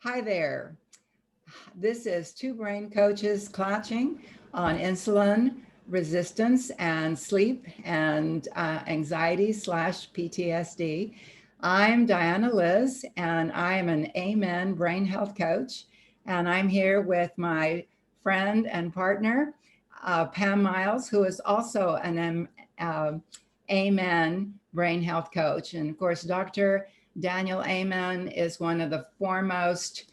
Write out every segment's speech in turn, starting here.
Hi there. This is two brain coaches klatching on insulin resistance and sleep and anxiety slash PTSD. I'm Diana-Liz and I am an Amen brain health coach. And I'm here with my friend and partner, Pam Miles, who is also an Amen brain health coach. And of course, Dr. Daniel Amen is one of the foremost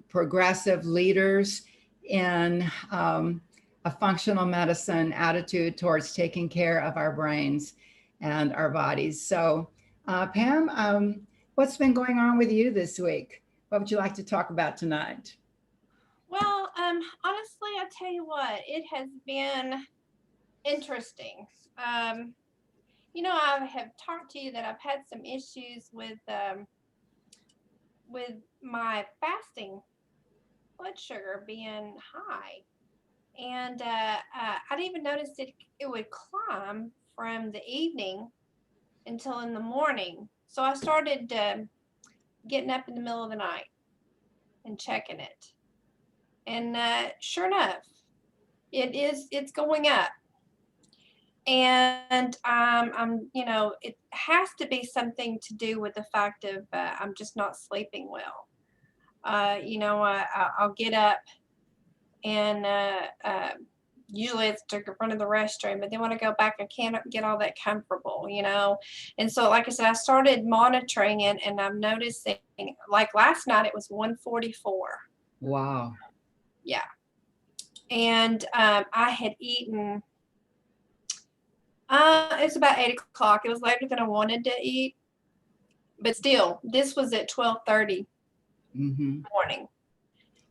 progressive leaders in a functional medicine attitude towards taking care of our brains and our bodies. So, Pam, what's been going on with you this week? What would you like to talk about tonight? Well, honestly, I tell you what, it has been interesting. I have talked to you that I've had some issues with my fasting blood sugar being high, and I didn't even notice it would climb from the evening until in the morning. So I started getting up in the middle of the night and checking it, and sure enough, it's going up. And it has to be something to do with the fact of I'm just not sleeping well. I'll get up and usually it's to run to the restroom, but then when I go back, I can't get all that comfortable. And so, like I said, I started monitoring it, and I'm noticing, like last night, it was 144. Wow. Yeah. And I had eaten. It's about 8 o'clock. It was later than I wanted to eat, but still, this was at 12:30 Mm-hmm. morning,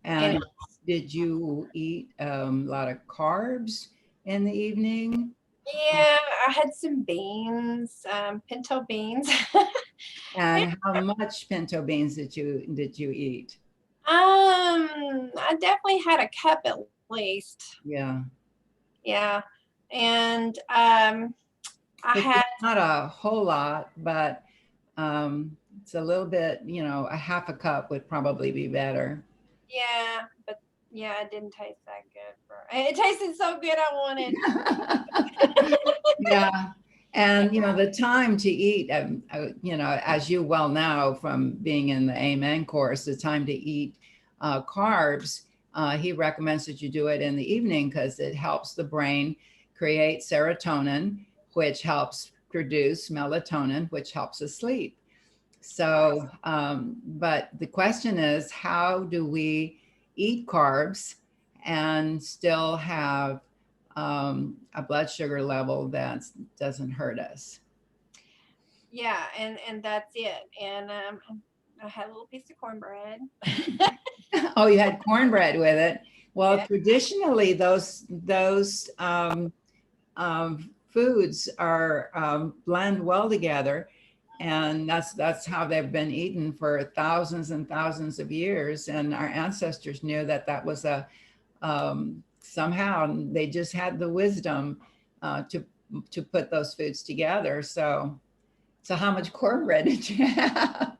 and And did you eat a lot of carbs in the evening? yeah, I had some beans, pinto beans. And how much pinto beans did you eat? I definitely had a cup at least. Yeah. Yeah, and I Which had is not a whole lot, but it's a little bit, a half a cup would probably be better. yeah, but yeah, it didn't taste that good. It tasted so good, I wanted. Yeah. And, the time to eat, as you well know from being in the Amen course, the time to eat carbs, he recommends that you do it in the evening because it helps the brain create serotonin, which helps produce melatonin, which helps us sleep. So, but the question is, how do we eat carbs and still have a blood sugar level that doesn't hurt us? Yeah, and that's it. And I had a little piece of cornbread. Oh, you had cornbread with it. Well, Yeah, traditionally, those foods are blend well together, and that's how they've been eaten for thousands and thousands of years. And our ancestors knew that that was a somehow they just had the wisdom to put those foods together. So how much cornbread did you have?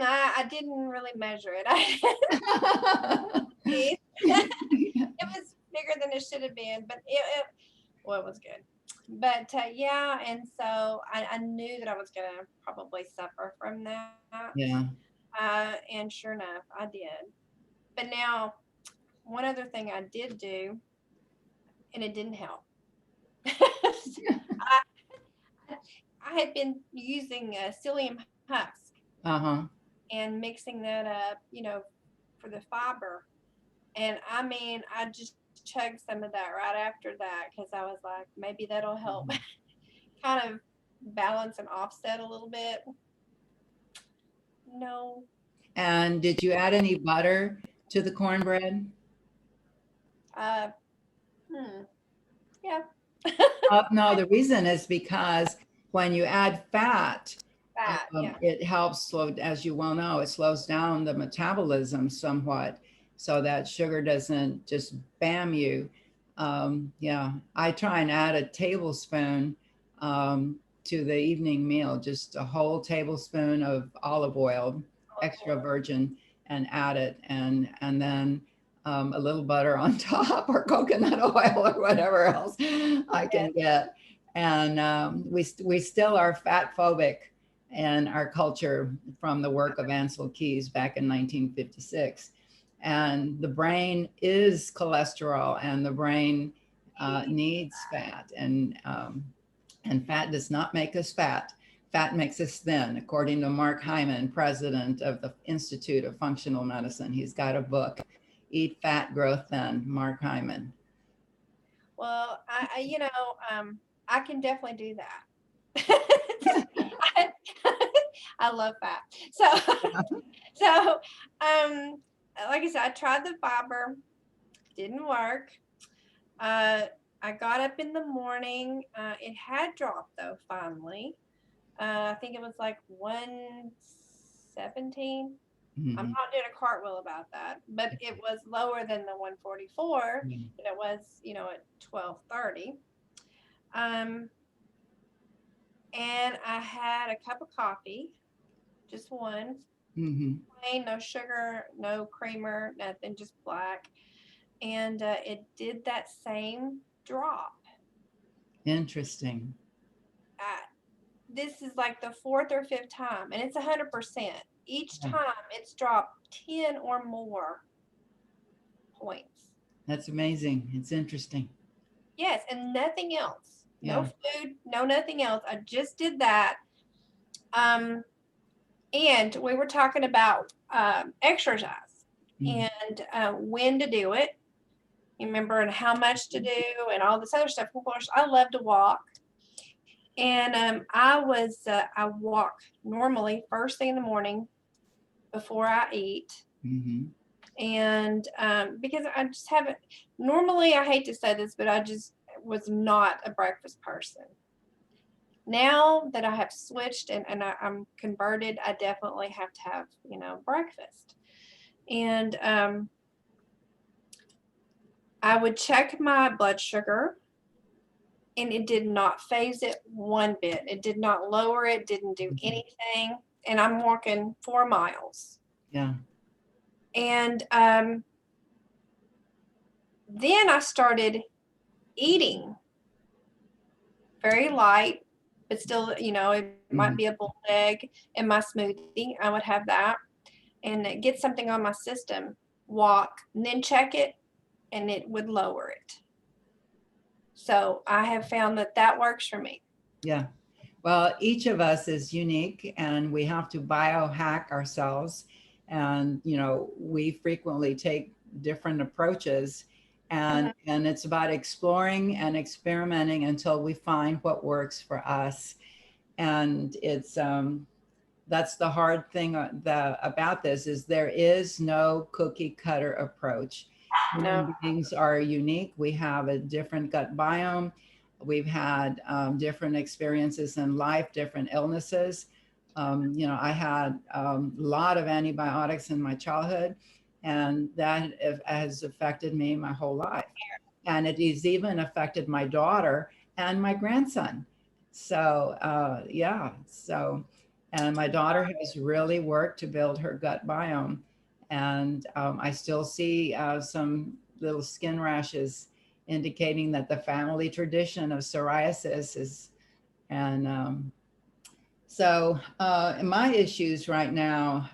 I didn't really measure it. It was bigger than it should have been, but well, it was good. But yeah, and so I knew that I was gonna probably suffer from that. Yeah. And sure enough, I did. But now, one other thing I did do, and it didn't help. I, I had been using psyllium husk Uh-huh. and mixing that up, for the fiber. And I mean, I just chugged some of that right after that because I was like, maybe that'll help kind of balance and offset a little bit. No. And did you add any butter to the cornbread? Uh, hmm. Yeah. No, the reason is because when you add fat, That. Yeah. it helps slow, as you well know, it slows down the metabolism somewhat so that sugar doesn't just bam you. Yeah, I try and add a tablespoon to the evening meal, just a whole tablespoon of olive oil, Olive extra oil. virgin. and add it, and then a little butter on top, or coconut oil, or whatever else I can get. And we still are fat phobic in our culture from the work of Ansel Keys back in 1956. And the brain is cholesterol, and the brain needs fat, and fat does not make us fat. Fat makes us thin, according to Mark Hyman, president of the Institute of Functional Medicine. He's got a book, Eat Fat, Grow Thin, Mark Hyman. Well, I can definitely do that. I love fat. So, like I said, I tried the fiber, didn't work. I got up in the morning. It had dropped though, finally. I think it was like 117. Mm-hmm. I'm not doing a cartwheel about that, but it was lower than the 144, and it was, at 12:30. And I had a cup of coffee, just one, plain, no sugar, no creamer, nothing, just black. And it did that same drop. Interesting. This is like the fourth or fifth time, and it's 100%. Each time it's dropped 10 or more points. That's amazing. It's interesting. Yes, and nothing else. Yeah. No food, no nothing else. I just did that. And we were talking about exercise and when to do it. You remember, and how much to do and all this other stuff. Of course, I love to walk. And I walk normally first thing in the morning before I eat. And because I just haven't, normally, I hate to say this, but I just was not a breakfast person. Now that I have switched and I'm converted, I definitely have to have, breakfast. And I would check my blood sugar, and it did not phase it one bit. It did not lower it, didn't do anything. And I'm walking 4 miles. Yeah. And then I started eating very light, but still, it might be a boiled egg in my smoothie. I would have that and get something on my system, walk, and then check it, and it would lower it. So I have found that works for me. Yeah. Well, each of us is unique, and we have to biohack ourselves. And, we frequently take different approaches, and it's about exploring and experimenting until we find what works for us. And it's, that's the hard thing about this, is there is no cookie cutter approach. Human beings are unique. We have a different gut biome. We've had different experiences in life, different illnesses. I had a lot of antibiotics in my childhood, and that has affected me my whole life. And it has even affected my daughter and my grandson. So, and my daughter has really worked to build her gut biome. And I still see some little skin rashes, indicating that the family tradition of psoriasis is, and so my issues right now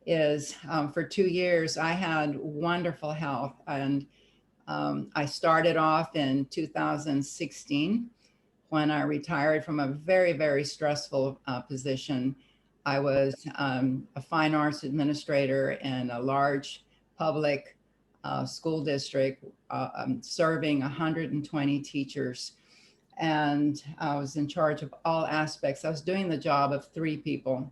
is for 2 years, I had wonderful health. And I started off in 2016 when I retired from a very, very stressful position. I was a fine arts administrator in a large public school district, serving 120 teachers. And I was in charge of all aspects. I was doing the job of 3 people.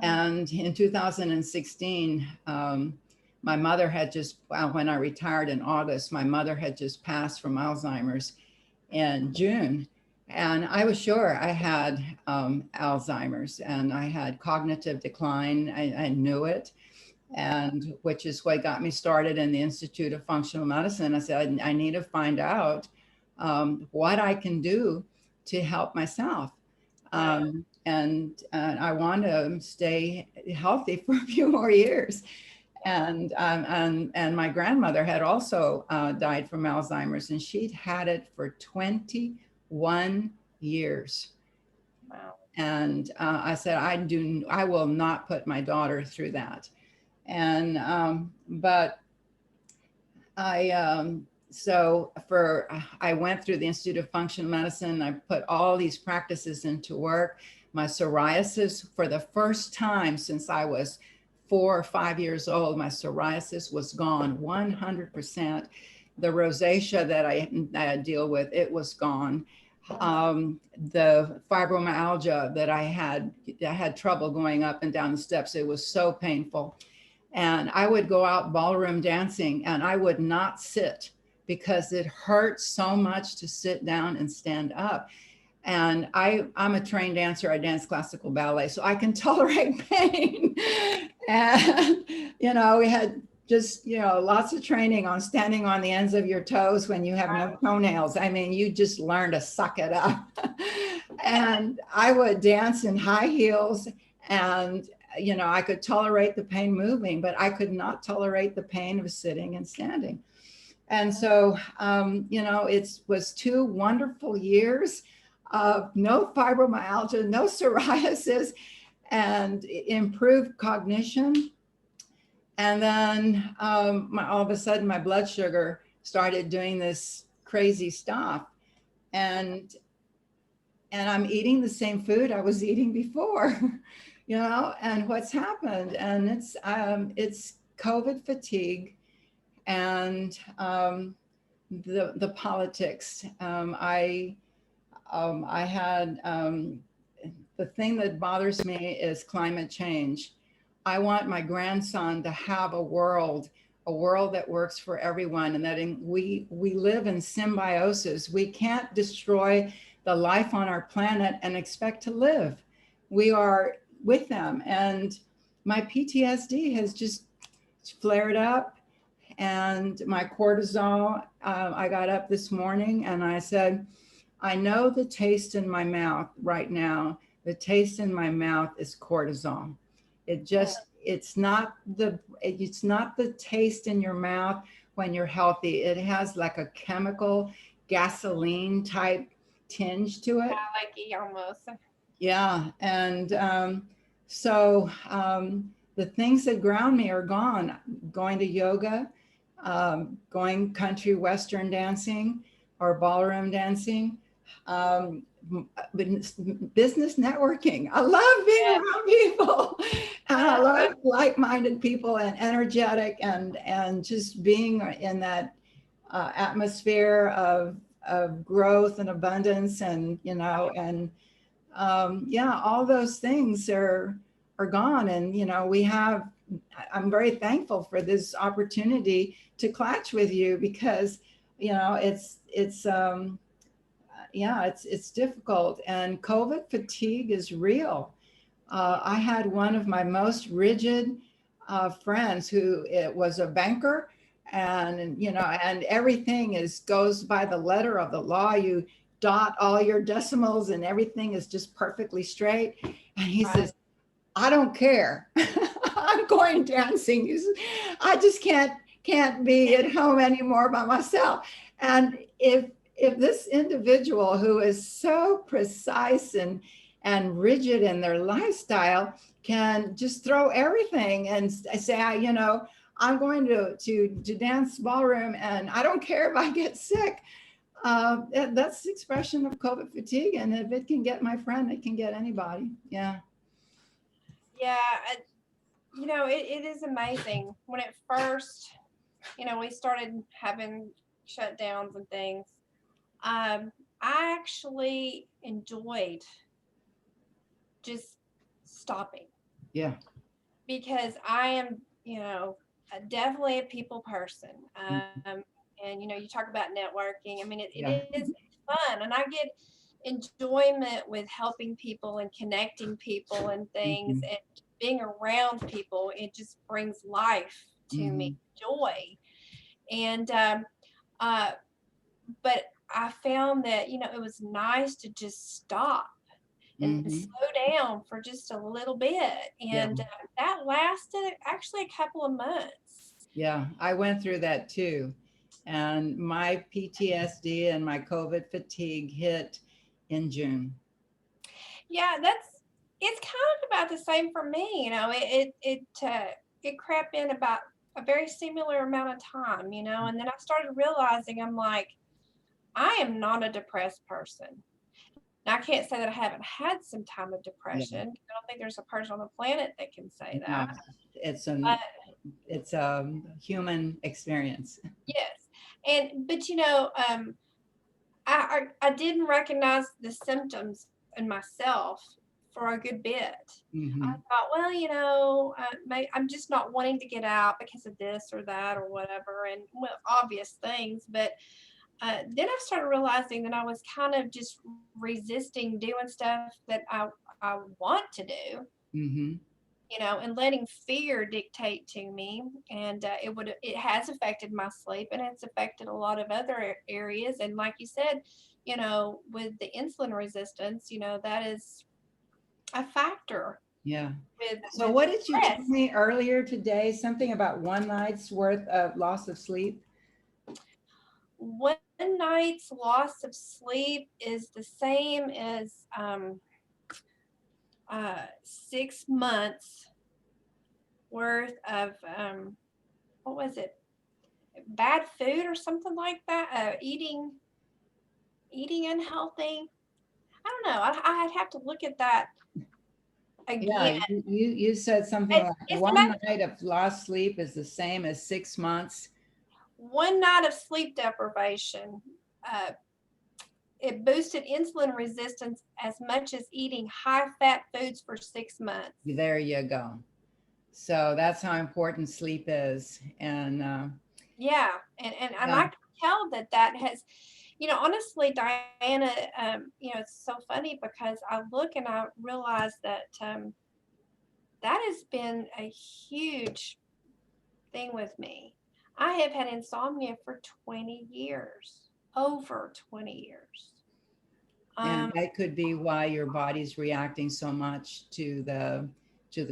And in 2016, my mother had just, when I retired in August, my mother had just passed from Alzheimer's in June. And I was sure I had Alzheimer's, and I had cognitive decline. I knew it, and which is what got me started in the Institute of Functional Medicine. I said, I need to find out what I can do to help myself. I want to stay healthy for a few more years. And my grandmother had also died from Alzheimer's, and she'd had it for 21 years. Wow. And I said, I will not put my daughter through that. And but I went through the Institute of Functional Medicine. I put all these practices into work. My psoriasis, for the first time since I was 4 or 5 years old, my psoriasis was gone 100%. The rosacea that I deal with, it was gone. The fibromyalgia that I had trouble going up and down the steps. It was so painful. And I would go out ballroom dancing and I would not sit because it hurt so much to sit down and stand up. And I'm a trained dancer. I dance classical ballet, so I can tolerate pain. And, we had just, lots of training on standing on the ends of your toes when you have no toenails. I mean, you just learn to suck it up. And I would dance in high heels, and I could tolerate the pain moving, but I could not tolerate the pain of sitting and standing. And so, it was 2 wonderful years of no fibromyalgia, no psoriasis, and improved cognition. And then all of a sudden, my blood sugar started doing this crazy stuff. And I'm eating the same food I was eating before. And what's happened, and it's COVID fatigue and the politics. I had the thing that bothers me is climate change. I want my grandson to have a world that works for everyone, and that we live in symbiosis. We can't destroy the life on our planet and expect to live. We are with them. And my PTSD has just flared up, and my cortisol, I got up this morning and I said, I know the taste in my mouth right now. The taste in my mouth is cortisol. It's not the taste in your mouth when you're healthy. It has like a chemical gasoline type tinge to it. Yeah, like almost. Yeah. And the things that ground me are gone. Going to yoga, going country western dancing or ballroom dancing, business networking. I love being around people, and I love like-minded people and energetic, and just being in that atmosphere of growth and abundance, and all those things are gone. And I'm very thankful for this opportunity to Klatch with you, because it's difficult, and COVID fatigue is real. I had one of my most rigid friends who was a banker, and everything goes by the letter of the law. You dot all your decimals and everything is just perfectly straight. And he says, I don't care. I'm going dancing. I just can't be at home anymore by myself. And if this individual who is so precise and rigid in their lifestyle can just throw everything and say, I'm going to dance ballroom, and I don't care if I get sick. That's the expression of COVID fatigue. And if it can get my friend, it can get anybody. Yeah. Yeah. It is amazing. When at first, we started having shutdowns and things, I actually enjoyed just stopping. Yeah. Because I am, definitely a people person. And, you talk about networking. I mean, it is fun. And I get enjoyment with helping people and connecting people and things, and being around people. It just brings life to me, joy. And, but I found that, it was nice to just stop and Hmm. slow down for just a little bit. Yeah. And that lasted actually a couple of months. Yeah. I went through that too. And my PTSD and my COVID fatigue hit in June. Yeah, it's kind of about the same for me. It crept in about a very similar amount of time, and then I started realizing I'm like, I am not a depressed person. Now, I can't say that I haven't had some time of Yeah. depression. I don't think there's a person on the planet that can say No, that. it's But an it's a human experience. yes, but I didn't recognize the symptoms in myself for a good bit. I Hmm. thought, well, I'm just not wanting to get out because of this or that or whatever, and well, obvious things. But then I started realizing that I was kind of just resisting doing stuff that I want to do, Hmm. and letting fear dictate to me. And it has affected my sleep, and it's affected a lot of other areas. And like you said, with the insulin resistance, that is a factor Yeah. So with what did you tell stress. me earlier today? Something about one night's worth of loss of sleep? One night's loss of sleep is the same as 6 months worth of what was it? Bad food or something like that. Eating unhealthy. I don't know. I'd have to look at that again. Yeah, you said something like It's the one night of lost sleep is the same as 6 months. one night of sleep deprivation. Uh, it boosted insulin resistance as much as eating high fat foods for 6 months. There you go. So that's how important sleep is. And Yeah, and I yeah, can tell that has, honestly, Diana, it's so funny because I look and I realize that that has been a huge thing with me. I have had insomnia for 20 years, over 20 years. and Um, that could be why your body's reacting so much to the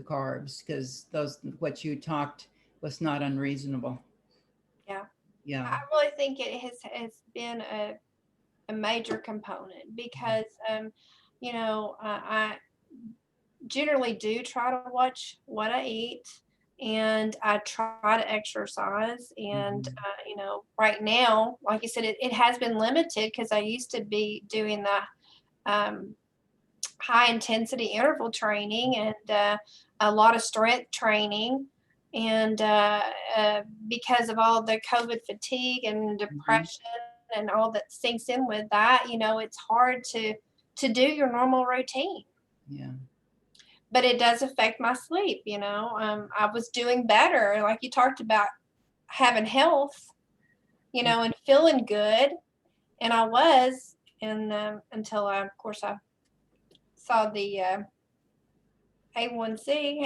carbs, because those what you talked was not unreasonable. yeah, Yeah. I really think it has been a major component because, I generally do try to watch what I eat, and I try to exercise. And, Mhm. right now, like you said, it has been limited because I used to be doing the high intensity interval training and a lot of strength training. And because of all the COVID fatigue and Mhm. depression and all that sinks in with that, it's hard to do your normal routine. Yeah. But it does affect my sleep. I was doing better, like you talked about, having health, and feeling good, and I was, and until of course, I saw the A1C.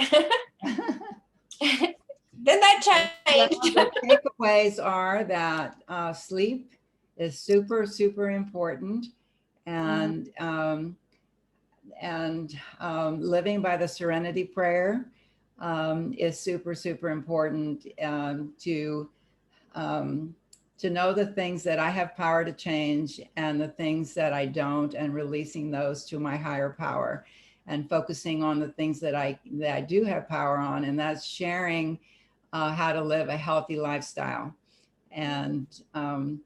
Then that Well, changed. the takeaways are that sleep is super, super important, Mhm. and living by the Serenity Prayer is super, super important um, to know the things that I have power to change and the things that I don't, and releasing those to my higher power, and focusing on the things that I do have power on, and that's sharing how to live a healthy lifestyle, and um,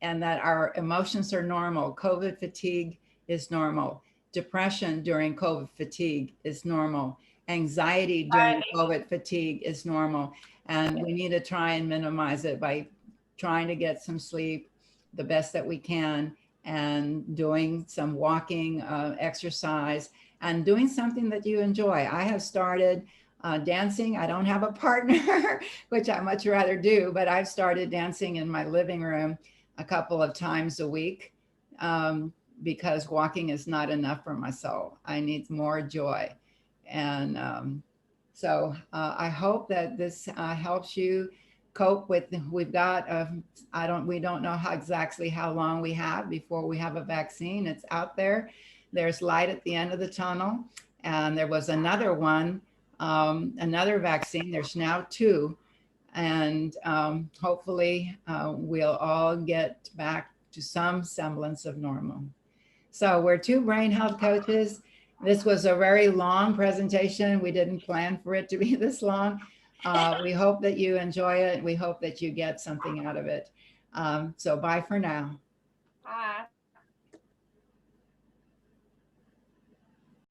and that our emotions are normal. COVID fatigue is normal. Depression during COVID fatigue is normal. Anxiety during Right. COVID fatigue is normal. And we need to try and minimize it by trying to get some sleep the best that we can, and doing some walking, exercise, and doing something that you enjoy. I have started dancing. I don't have a partner, which I much rather do, but I've started dancing in my living room a couple of times a week, because walking is not enough for my soul. I need more joy. And I hope that this helps you cope with, we've got, we don't know how exactly how long we have before we have a vaccine. It's out there. There's light at the end of the tunnel. And there was another one, another vaccine. There's now two. And hopefully we'll all get back to some semblance of normal. So we're two brain health coaches. This was a very long presentation. We didn't plan for it to be this long. We hope that you enjoy it. We hope that you get something out of it. So bye for now. Bye.